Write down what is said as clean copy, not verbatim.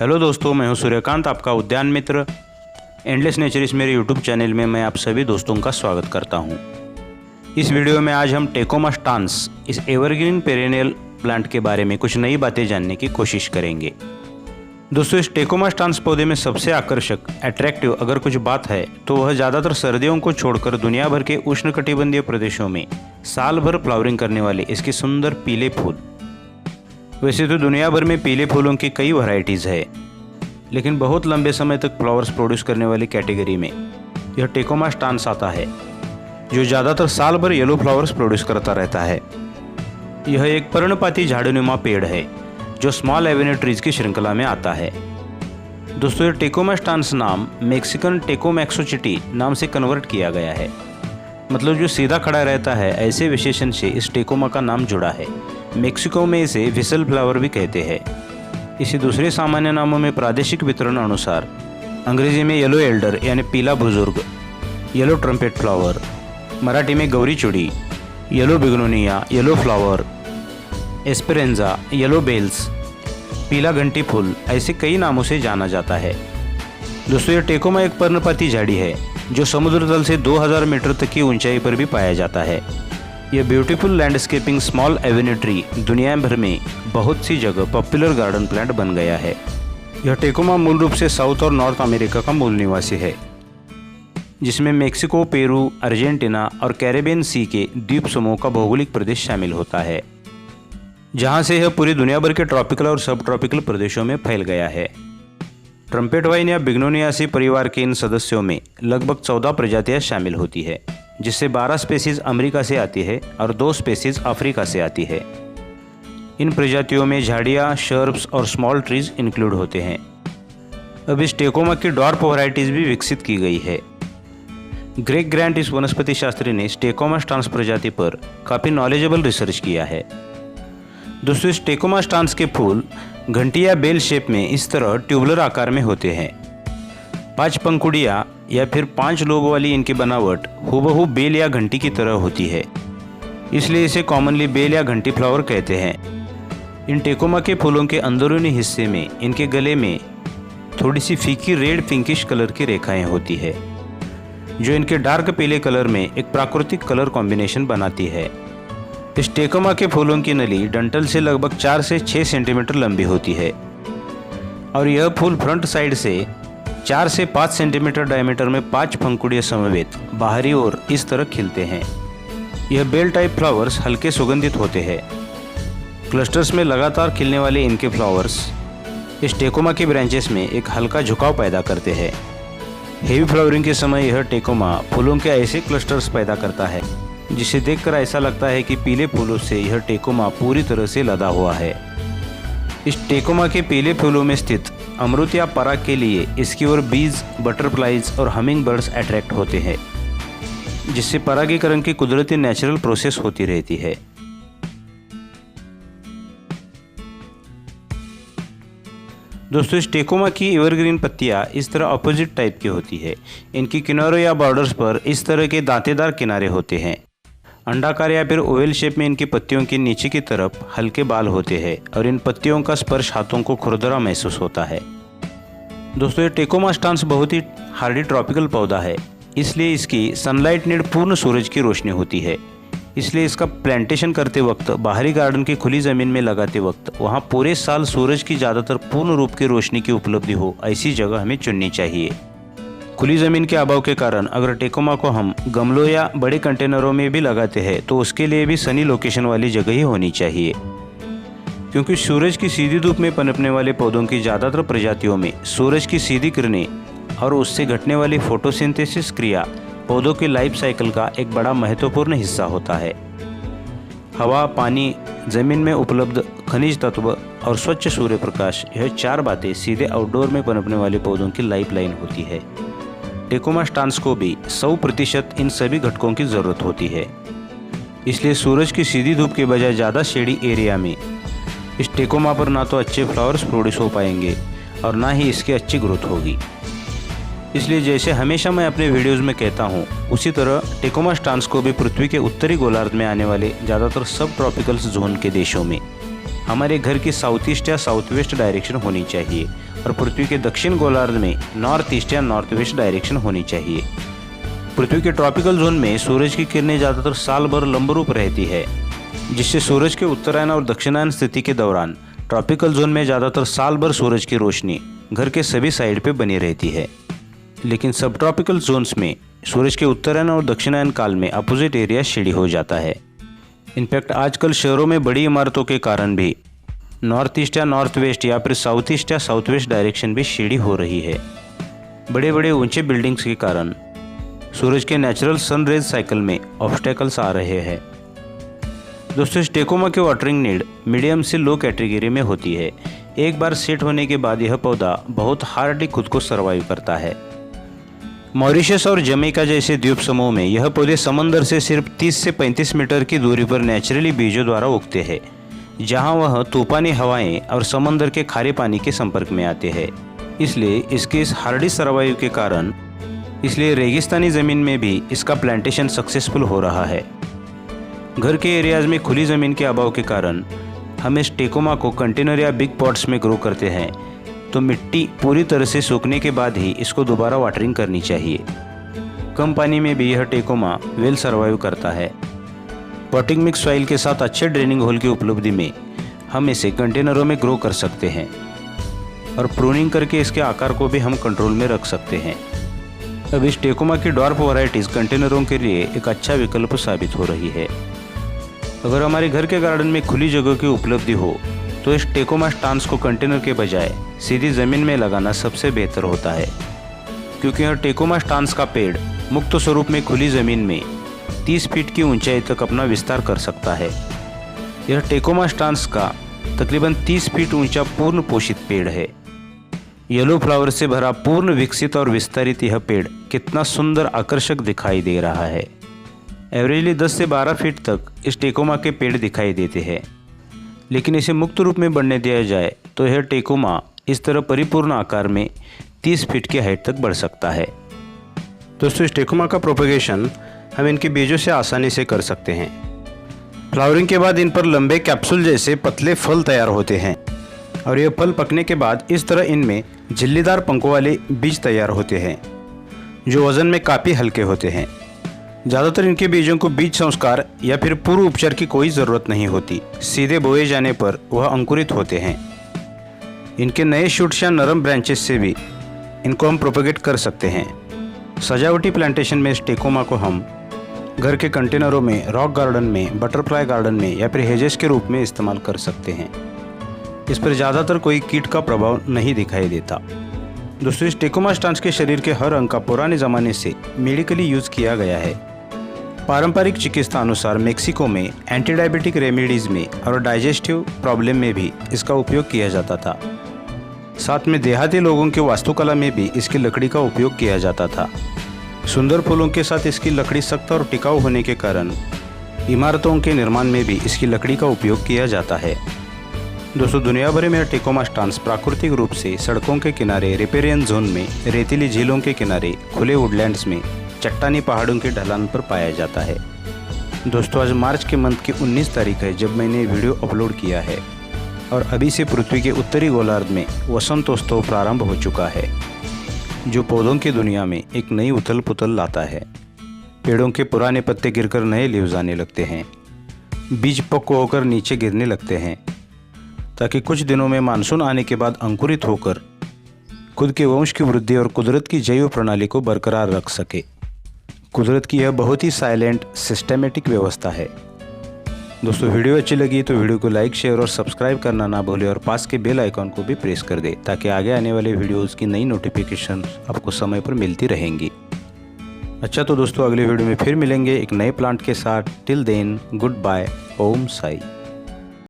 Hello दोस्तों, मैं हूं सूर्यकांत, आपका उद्यान मित्र। एंडलेस नेचर इस मेरे यूट्यूब चैनल में मैं आप सभी दोस्तों का स्वागत करता हूं। इस वीडियो में आज हम टेकोमा स्टांस, इस एवरग्रीन पेरेनियल प्लांट के बारे में कुछ नई बातें जानने की कोशिश करेंगे। दोस्तों, इस टेकोमा स्टांस पौधे में सबसे आकर्षक, अट्रैक्टिव अगर कुछ बात है तो वह ज़्यादातर सर्दियों को छोड़कर दुनिया भर के उष्णकटिबंधीय प्रदेशों में साल भर फ्लावरिंग करने वाले इसके सुंदर पीले फूल। वैसे तो दुनिया भर में पीले फूलों की कई वैरायटीज़ है, लेकिन बहुत लंबे समय तक फ्लावर्स प्रोड्यूस करने वाली कैटेगरी में यह टेकोमा स्टांस आता है, जो ज़्यादातर साल भर येलो फ्लावर्स प्रोड्यूस करता रहता है। यह एक पर्णपाती झाड़ीनुमा पेड़ है जो स्मॉल एवेन्यू ट्रीज की श्रृंखला में आता है। दोस्तों, यह टेकोमा स्टांस नाम मेक्सिकन टेकोमैक्सोचिटी नाम से कन्वर्ट किया गया है। मतलब जो सीधा खड़ा रहता है, ऐसे विशेषण से इस टेकोमा का नाम जुड़ा है। मेक्सिको में इसे व्हिसल फ्लावर भी कहते हैं। इसे दूसरे सामान्य नामों में प्रादेशिक वितरण अनुसार अंग्रेजी में येलो एल्डर यानी पीला बुजुर्ग, येलो ट्रम्पेट फ्लावर, मराठी में गौरी चुड़ी, yellow bignonia, yellow flower, esperanza, yellow bells, पीला घंटी फूल, ऐसे कई नामों से जाना जाता है। दोस्तों, यह टेकोमा एक पर्णपाती झाड़ी है जो समुद्र तल से 2000 मीटर तक की ऊंचाई पर भी पाया जाता है। यह beautiful landscaping small Avenue tree दुनिया भर में बहुत सी जगह पॉपुलर गार्डन प्लांट बन गया है। यह टेकोमा मूल रूप से साउथ और नॉर्थ अमेरिका का मूल निवासी है, जिसमें मेक्सिको, पेरू, अर्जेंटीना और कैरेबियन सी के द्वीप समूह का भौगोलिक प्रदेश शामिल होता है, जहां से यह पूरी दुनिया भर के ट्रॉपिकल और सब ट्रॉपिकल प्रदेशों में फैल गया है। ट्रम्पेट वाइन या बिग्नोनियासी परिवार के इन सदस्यों में लगभग 14 प्रजातियां शामिल होती है, जिससे 12 स्पेसीज अमेरिका से आती है और 2 स्पेसीज अफ्रीका से आती है। इन प्रजातियों में झाड़ियाँ, शर्ब्स और स्मॉल ट्रीज इंक्लूड होते हैं। अब इस टेकोमा की डॉर्फ वैरायटीज भी विकसित की गई है। ग्रेग ग्रांट इस वनस्पति शास्त्री ने टेकोमा स्टांस प्रजाति पर काफ़ी नॉलेजेबल रिसर्च किया है। दोस्तों, इस टेकोमा स्टांस के फूल घंटी या बेल शेप में इस तरह ट्यूबुलर आकार में होते हैं। 5 पंखुड़ियाँ या फिर 5 लोब वाली इनकी बनावट हूबहू बेल या घंटी की तरह होती है, इसलिए इसे कॉमनली बेल या घंटी फ्लावर कहते हैं। इन टेकोमा के फूलों के अंदरूनी हिस्से में इनके गले में थोड़ी सी फीकी रेड पिंकिश कलर की रेखाएं होती है, जो इनके डार्क पीले कलर में एक प्राकृतिक कलर कॉम्बिनेशन बनाती है। इस टेकोमा के फूलों की नली डंठल से लगभग 4 से 6 सेंटीमीटर लंबी होती है और यह फूल फ्रंट साइड से 4 से 5 सेंटीमीटर डायमीटर में 5 पंखुड़ियों समवेत बाहरी ओर इस तरह खिलते हैं। यह बेल टाइप फ्लावर्स हल्के सुगंधित होते हैं। क्लस्टर्स में लगातार खिलने वाले इनके फ्लावर्स इस टेकोमा के ब्रांचेस में एक हल्का झुकाव पैदा करते हैं। हेवी फ्लावरिंग के समय यह टेकोमा फूलों के ऐसे क्लस्टर्स पैदा करता है जिसे देखकर ऐसा लगता है कि पीले फूलों से यह टेकोमा पूरी तरह से लदा हुआ है। इस टेकोमा के पीले फूलों में स्थित अमृत या पराग के लिए इसकी ओर बीज, बटरफ्लाइज और हमिंग बर्ड्स अट्रैक्ट होते हैं, जिससे परागीकरण की कुदरती नेचुरल प्रोसेस होती रहती है। दोस्तों, इस टेकोमा की एवरग्रीन पत्तियां इस तरह अपोजिट टाइप की होती है। इनकी किनारों या बॉर्डर्स पर इस तरह के दांतेदार किनारे होते हैं। अंडाकार या फिर ओवल शेप में इनकी पत्तियों के नीचे की तरफ हल्के बाल होते हैं और इन पत्तियों का स्पर्श हाथों को खुरदरा महसूस होता है। दोस्तों, ये टेकोमा स्टांस बहुत ही हार्डी ट्रॉपिकल पौधा है, इसलिए इसकी सनलाइट नीड पूर्ण सूरज की रोशनी होती है। इसलिए इसका प्लांटेशन करते वक्त, बाहरी गार्डन की खुली ज़मीन में लगाते वक्त वहाँ पूरे साल सूरज की ज़्यादातर पूर्ण रूप की रोशनी की उपलब्धि हो, ऐसी जगह हमें चुननी चाहिए। खुली ज़मीन के अभाव के कारण अगर टेकोमा को हम गमलों या बड़े कंटेनरों में भी लगाते हैं तो उसके लिए भी सनी लोकेशन वाली जगह ही होनी चाहिए, क्योंकि सूरज की सीधी धूप में पनपने वाले पौधों की ज़्यादातर प्रजातियों में सूरज की सीधी किरणें और उससे घटने वाली फोटोसिंथेसिस क्रिया पौधों के लाइफ साइकिल का एक बड़ा महत्वपूर्ण हिस्सा होता है। हवा, पानी, ज़मीन में उपलब्ध खनिज तत्व और स्वच्छ सूर्य प्रकाश, यह 4 बातें सीधे आउटडोर में पनपने वाले पौधों की लाइफ लाइन होती है। टेकोमा स्टांस को भी 100% इन सभी घटकों की ज़रूरत होती है। इसलिए सूरज की सीधी धूप के बजाय ज़्यादा शेडी एरिया में इस टेकोमा पर ना तो अच्छे फ्लावर्स प्रोड्यूस हो पाएंगे और ना ही इसकी अच्छी ग्रोथ होगी। इसलिए जैसे हमेशा मैं अपने वीडियोज़ में कहता हूँ, उसी तरह टेकोमा स्टांस को भी पृथ्वी के उत्तरी गोलार्ध में आने वाले ज़्यादातर सब ट्रॉपिकल जोन के देशों में हमारे घर की साउथ ईस्ट या साउथ वेस्ट डायरेक्शन होनी चाहिए और पृथ्वी के दक्षिण गोलार्ध में नॉर्थ ईस्ट या नॉर्थ वेस्ट डायरेक्शन होनी चाहिए। पृथ्वी के ट्रॉपिकल जोन में सूरज की किरणें ज़्यादातर साल भर लंबरूप रहती है, जिससे सूरज के उत्तरायण और दक्षिणायन स्थिति के दौरान ट्रॉपिकल जोन में ज़्यादातर साल भर सूरज की रोशनी घर के सभी साइड पे बनी रहती है। लेकिन सब ट्रॉपिकल जोन्स में सूरज के उत्तरायण और दक्षिणायन काल में अपोजिट एरिया शेडी हो जाता है। इनफैक्ट आजकल शहरों में बड़ी इमारतों के कारण भी नॉर्थ ईस्ट या नॉर्थ वेस्ट या फिर साउथ ईस्ट या साउथ वेस्ट डायरेक्शन भी शेडी हो रही है। बड़े बड़े ऊंचे बिल्डिंग्स के कारण सूरज के नेचुरल सनरेज साइकिल में ऑब्स्टेकल्स आ रहे हैं। दोस्तों, इस टेकोमा की वाटरिंग नीड मीडियम से लो कैटेगरी में होती है। एक बार सेट होने के बाद यह पौधा बहुत हार्डली खुद को सर्वाइव करता है। मॉरिशस और जमैका जैसे द्वीप समूह में यह पौधे समंदर से सिर्फ 30 से 35 मीटर की दूरी पर नेचुरली बीजों द्वारा उगते हैं, जहां वह तूफानी हवाएं और समंदर के खारे पानी के संपर्क में आते हैं। इसलिए इसके इस हार्डी सर्वाइव के कारण इसलिए रेगिस्तानी ज़मीन में भी इसका प्लांटेशन सक्सेसफुल हो रहा है। घर के एरियाज़ में खुली ज़मीन के अभाव के कारण हम इस टेकोमा को कंटेनर या बिग पॉट्स में ग्रो करते हैं, तो मिट्टी पूरी तरह से सूखने के बाद ही इसको दोबारा वाटरिंग करनी चाहिए। कम पानी में भी यह टेकोमा वेल सर्वाइव करता है। पॉटिंग मिक्स सॉइल के साथ अच्छे ड्रेनिंग होल की उपलब्धि में हम इसे कंटेनरों में ग्रो कर सकते हैं और प्रूनिंग करके इसके आकार को भी हम कंट्रोल में रख सकते हैं। अब इस टेकोमा की डॉर्फ वैरायटीज़ कंटेनरों के लिए एक अच्छा विकल्प साबित हो रही है। अगर हमारे घर के गार्डन में खुली जगह की उपलब्धि हो तो इस टेकोमा स्टांस को कंटेनर के बजाय सीधी ज़मीन में लगाना सबसे बेहतर होता है, क्योंकि यह टेकोमा स्टांस का पेड़ मुक्त स्वरूप में खुली ज़मीन में 30 फीट की ऊंचाई तक अपना विस्तार कर सकता है। यह टेकोमा स्टांस का तकरीबन 30 फीट ऊंचा पूर्ण पोषित पेड़ है। येलो फ्लावर से भरा पूर्ण विकसित और विस्तारित यह पेड़ कितना सुंदर आकर्षक दिखाई दे रहा है। एवरेजली 10 से 12 फीट तक इस टेकोमा के पेड़ दिखाई देते हैं, लेकिन इसे मुक्त रूप में बढ़ने दिया जाए तो यह टेकोमा इस तरह परिपूर्ण आकार में 30 फीट की हाइट तक बढ़ सकता है। दोस्तों, इस टेकोमा का प्रोपगेशन हम इनके बीजों से आसानी से कर सकते हैं। फ्लावरिंग के बाद इन पर लंबे कैप्सूल जैसे पतले फल तैयार होते हैं और ये फल पकने के बाद इस तरह इनमें झिल्लीदार पंखों वाले बीज तैयार होते हैं, जो वज़न में काफ़ी हल्के होते हैं। ज़्यादातर इनके बीजों को बीज संस्कार या फिर पूर्व उपचार की कोई ज़रूरत नहीं होती, सीधे बोए जाने पर वह अंकुरित होते हैं। इनके नए शूट्स या नरम ब्रांचेस से भी इनको हम प्रोपगेट कर सकते हैं। सजावटी प्लांटेशन में इस टेकोमा को हम घर के कंटेनरों में, रॉक गार्डन में, बटरफ्लाई गार्डन में या फिर हेजेस के रूप में इस्तेमाल कर सकते हैं। इस पर ज़्यादातर कोई कीट का प्रभाव नहीं दिखाई देता। दोस्तों, इस टेकोमा स्टांस के शरीर के हर अंग का पुराने ज़माने से मेडिकली यूज़ किया गया है। पारंपरिक चिकित्सा अनुसार मेक्सिको में एंटी डायबिटिक रेमेडीज़ में और डाइजेस्टिव प्रॉब्लम में भी इसका उपयोग किया जाता था। साथ में देहाती लोगों के वास्तुकला में भी इसकी लकड़ी का उपयोग किया जाता था। सुंदर फूलों के साथ इसकी लकड़ी सख्त और टिकाऊ होने के कारण इमारतों के निर्माण में भी इसकी लकड़ी का उपयोग किया जाता है। दोस्तों, दुनिया भर में टेकोमा स्टांस प्राकृतिक रूप से सड़कों के किनारे, रिपेरियन जोन में, रेतीली झीलों के किनारे, खुले वुडलैंड्स में, चट्टानी पहाड़ों के ढलान पर पाया जाता है। दोस्तों, आज मार्च के मंथ की 19 तारीख है जब मैंने वीडियो अपलोड किया है और अभी से पृथ्वी के उत्तरी गोलार्ध में वसंतोत्सव प्रारंभ हो चुका है, जो पौधों की दुनिया में एक नई उथल पुथल लाता है। पेड़ों के पुराने पत्ते गिरकर नए लीव्स आने लगते हैं, बीज पक्व होकर नीचे गिरने लगते हैं, ताकि कुछ दिनों में मानसून आने के बाद अंकुरित होकर खुद के वंश की वृद्धि और कुदरत की जैव प्रणाली को बरकरार रख सके। कुदरत की यह बहुत ही साइलेंट सिस्टेमेटिक व्यवस्था है। दोस्तों, वीडियो अच्छी लगी तो वीडियो को लाइक, शेयर और सब्सक्राइब करना ना भूलें और पास के बेल आइकॉन को भी प्रेस कर दें, ताकि आगे आने वाले वीडियोज़ की नई नोटिफिकेशन आपको समय पर मिलती रहेंगी। अच्छा, तो दोस्तों, अगले वीडियो में फिर मिलेंगे एक नए प्लांट के साथ। टिल देन, गुड बाय, ओम साई।